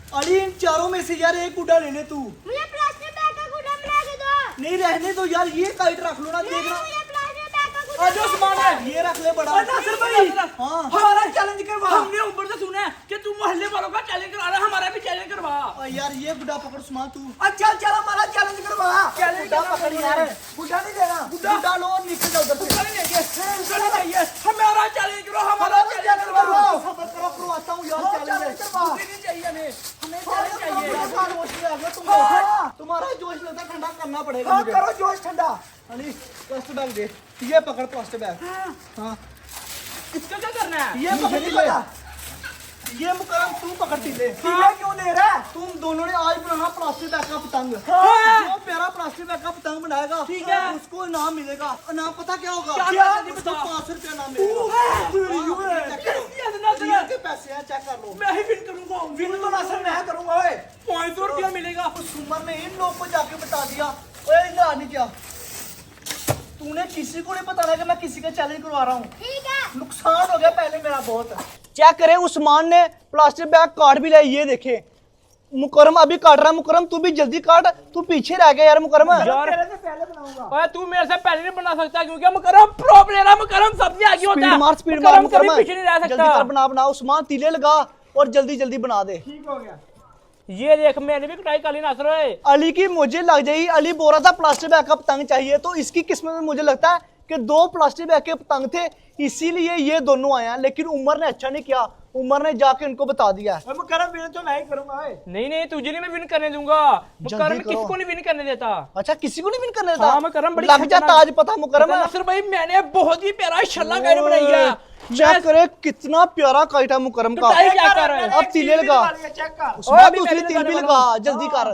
अली इन चारों में से यार एक गुड्डा ले ले तू। मुझे प्लास्टिक बैग का गुड्डा बना के दो। नहीं रहने दो यार, ये काइट रख लो ना, देखना मुझे प्लास्टिक बैग का गुड्डा। जो सामान है ये रख ले बड़ा। नासिर भाई, हाँ हमारा चैलेंज करवा। हमने ऊपर से सुना है कि तू मोहल्ले वालों का चैलेंज करा रहा, हमारा भी चैलेंज करवा। यार ये गुड्डा पकड़ सामान तू। अच्छा चल हमारा चैलेंज करवा। गुड्डा पकड़ यार, गुड्डा नहीं देना, गुड्डा लो और निकल जाओ उधर से। गुड्डा नहीं देंगे, गुड्डा नहीं चाहिए। हमारा चैलेंज करो, हमारा चैलेंज करवा। सबर करो, करवाता हूँ यार चैलेंज। गुड्डी नहीं चाहिए हमें, हमें चैलेंज चाहिए। तुम्हारा जोश लगता ठंडा करना पड़ेगा मुझे। करो जोश ठंडा। अली प्लास्टिक बैग दे, ये पकड़ प्लास्टिक बैग। हाँ इसका क्या करना है? ये पकड़ ले, ये मुकरम तू पकड़ती ले। ये क्यों ले रहा है? तुम दोनों ने आज बनाना प्लास्टिक बैग का पतंग। हाँ। जो प्यारा प्लास्टिक बैग का पतंग बनाएगा ठीक है, उसको इनाम मिलेगा। इनाम पता क्या होगा? क्या? उसको 500 रुपया इनाम मिलेगा। के पैसे हैं, चेक कर लो। मैं ही विन करूंगा। विन तो नासिर मैं करूंगा। ओए 500 रुपया मिलेगा। उस उम्र में इन लोग को जाके बता दिया। ओए इधर नहीं क्या, तूने किसी को नहीं बताना कि मैं किसी का चैलेंज करवा रहा हूँ। ठीक है। नुकसान हो गया पहले मेरा बहुत। चेक करे, उस्मान ने प्लास्टिक बैग काट भी लिया, ये देखे। मुकरम अभी काट रहा है। मुकरम तू भी जल्दी काट, तू पीछे रह गया यार मुकरम। यार तेरे से पहले बनाऊंगा। ओए तू मेरे से पहले नहीं बना सकता क्योंकि मुकरम प्रो प्लेयर है। मुकरम सबसे आगे होता है। स्पीड मार मुकरम कभी पीछे नहीं रह जल्दी सकता। कर, बना बना। उस्मान तीले लगा और जल्दी जल्दी बना दे। ठीक हो गया। ये देख मैंने भी कटाई कर ली नासर। अली की मुझे लग जाएगी। अली बोल रहा था प्लास्टिक बैग का पतंग चाहिए, तो इसकी किस्मत में मुझे लगता है कि 2 प्लास्टिक बैग के पतंग थे, इसीलिए ये दोनों आए हैं। लेकिन उमर ने अच्छा नहीं किया, उमर ने जाके इनको बता दिया। मुकरम विन तो मैं ही करूंगा। नहीं नहीं तुझे नहीं मैं विन करने दूंगा। मुकरम करो। किसको नहीं विन करने देता। अच्छा किसी को नहीं विन करने देता? हाँ, मुकरम बड़ी लग जा ताज पता मुकरम। नासर भाई मैंने बहुत ही प्यारा शल्ला गाइड बनाई है। चेक करे कितना प्यारा काइट है मुकरम का। कटाई क्या कर रहे हैं? अब तीले लगा, चेक कर। उस्मान दूसरी तील भी लगा, जल्दी कर।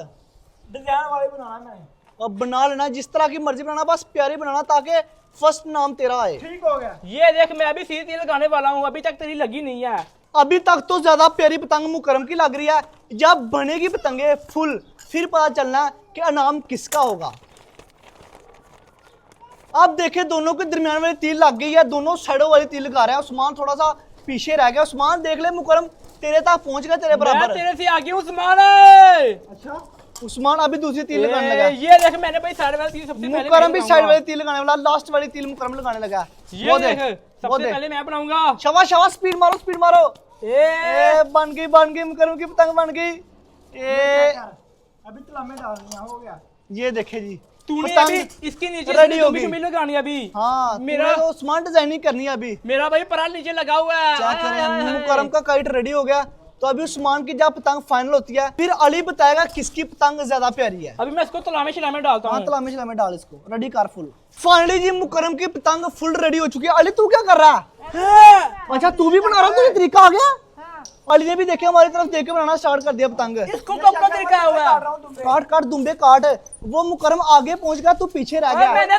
डिजाइन वाले बनाना मैं। अब बना लेना जिस तरह की मर्जी बनाना, बस प्यारी बनाना ताकि फर्स्ट नाम तेरा आए। ठीक हो गया। ये देख मैं अभी सीधी तीर लगाने वाला हूँ, अभी तक तेरी लगी नहीं है। अभी तक तो ज्यादा प्यारी पतंग मुकरम की लग रही है। जब बनेगी पतंगे फुल, फिर पता चलना है कि इनाम किसका होगा। अब देखे दोनों के दरमियान वाली तीर लग गई है, दोनों साइडों वाली तीर लगा रहे हैं। उस्मान थोड़ा सा पीछे रह गया। उस्मान देख ले मुकरम तेरे तक पहुंच गया, तेरे मैं बराबर। तेरे से आगे हूँ उस्मान। अच्छा उस्मान अभी दूसरी तीर लगाने लगा। ये देख मैंने भाई साइड वाली तीर सबसे पहले मुकरम भी साइड वाली तीर लगाने वाला, लास्ट वाली तीर मुकरम लगाने लगा। ये देख सबसे पहले मैं बनाऊंगा। शाबाश शाबाश, स्पीड मारो स्पीड मारो। ए बन गई मुकरम की पतंग बन गई। अभी तलामे डालनी हो गया। ये देखे जी, तूने अभी इसके नीचे रेडी हो गई। लगानी अभी। हाँ मेरा तो स्मार्ट डिजाइनिंग करनी है अभी। मेरा भाई पराल नीचे लगा हुआ है। क्या करें, मुकरम का काइट रेडी हो गया। तो अभी उस्मान की जब पतंग फाइनल होती है, फिर अली बताएगा किसकी पतंग ज्यादा प्यारी है। अभी मैं इसको तलामे शिलामे डालता हूँ। तलामे शिलामे डाल इसको, रेडी कर फुल। फाइनली जी मुकरम की पतंग फुल रेडी हो चुकी है। अली तू क्या कर रहा है? अच्छा तू भी बना रहा है, तुझे तरीका आ गया। अली ने भी देखे हमारी तरफ देख के बनाना स्टार्ट कर दिया पतंग। इसको कब का तरीका हुआ? काट काट दुम्बे काट। वो मुकरम आगे पहुंच गया, तू पीछे रह गया। मैंने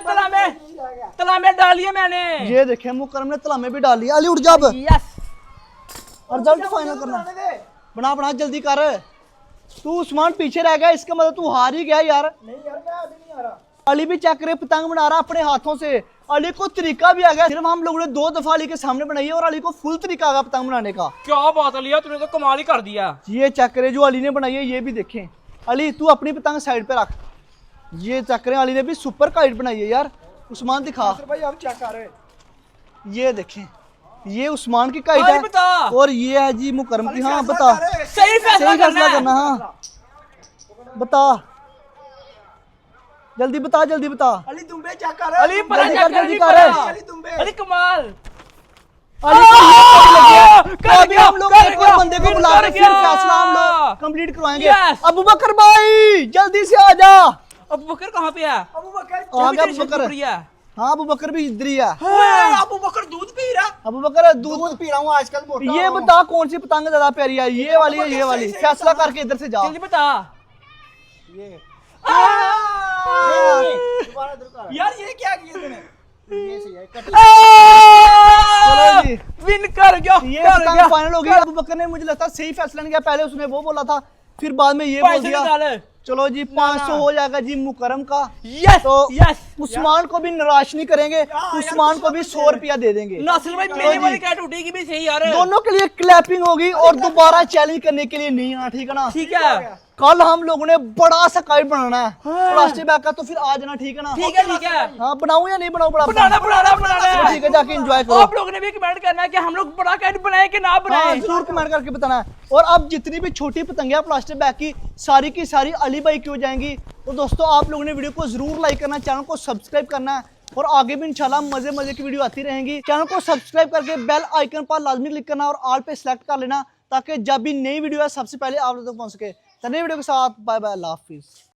तलामे डालिए मैंने। ये देखे मुकरम ने तलामे भी डाल लिया। अली उठ जा अब, यस। रिजल्ट फाइनल करना। बना बना जल्दी कर। तू उस्मान पीछे रह गया, इसका मतलब तू हार ही गया यार। नहीं यार मैं अभी नहीं आ रहा। अली भी चेक करे पतंग बना रहा अपने हाथों से। अली को तरीका भी आ गया, सिर्फ हम लोगों ने 2 दफा अली के सामने बनाई है और अली को फुल तरीका आ गया पतंग बनाने का। क्या बात लिया तूने, तो कमाल ही कर दिया। ये चेक करे जो अली ने बनाई है, ये भी देखें। अली तू अपनी पतंग साइड पे रख। ये चेक करें, अली ने भी सुपर काइट बनाई है यार। उस्मान दिखा भाई अब चेक कर। ये देखें, ये उस्मान की काइट है बता। और ये है जी मुकरम की। हाँ बता, सही फैसला करना। हाँ बता, जल्दी बता जल्दी बता। अली दुम्बे चेक कर। अली जल्दी कर। अली दुम्बे। अली कमाल। अभी हम लोग एक और बंदे को बुला रहे, फिर फैसला हम लोग कंप्लीट करवाएंगे। अबू बकर भाई जल्दी से आ जा। अबू बकर कहाँ पे है? अबू बकर आ गया अबू बकर। हाँ अबू बकर भी इधर ही है। अबू बकर दूध पी रहा। अबू बकर दूध पी रहा हूँ आजकल। ये बता कौन सी पतंग ज्यादा प्यारी है, ये वाली है ये वाली? फैसला करके इधर से जाओ। जल्दी बता। ये यार ये क्या किया तूने? चलो जी विन कर गया। ये पतंग फाइनल हो गई। अबू बकर ने मुझे लगता है सही फैसला नहीं किया। पहले उसने वो बोला था, फिर बाद में ये बोल दिया। चलो जी 500 हो जाएगा जी मुकरम का। यस तो यस उस्मान को भी निराश नहीं करेंगे, उस्मान को भी 100 रुपया दे देंगे। नासिर भाई मेरी वाली कैट उठेगी भी सही यार। दोनों के लिए क्लैपिंग होगी और दोबारा चैलेंज करने के लिए नहीं आना, ठीक है ना। ठीक है कल हम लोगों ने बड़ा सा काइट बनाना है प्लास्टिक बैग का, तो फिर आज ना, ठीक है ना। ठीक है ठीक है। हाँ बनाऊं या नहीं बनाऊं? बड़ा बनाना बनाना बनाना चलो ठीक है, जाके एंजॉय करो। आप लोगों ने भी कमेंट करना है कि हम लोग बड़ा कैट बनाए कि ना हाँ बनाए। जरूर कमेंट करके बताना है। और अब जितनी भी छोटी पतंगियां प्लास्टिक बैग की सारी अली भाई की हो जाएंगी। तो दोस्तों आप लोगों ने वीडियो को जरूर लाइक करना, चैनल को सब्सक्राइब करना है और आगे भी इंशाल्लाह मजे की वीडियो आती रहेंगी। चैनल को सब्सक्राइब करके बेल आइकन पर लाजमी क्लिक करना और ऑल पे सिलेक्ट कर लेना, ताकि जब भी नई वीडियो है सबसे पहले आप लोगों तक पहुंच सके। तो नई वीडियो के साथ बाय बाय, अल्लाह हाफिज।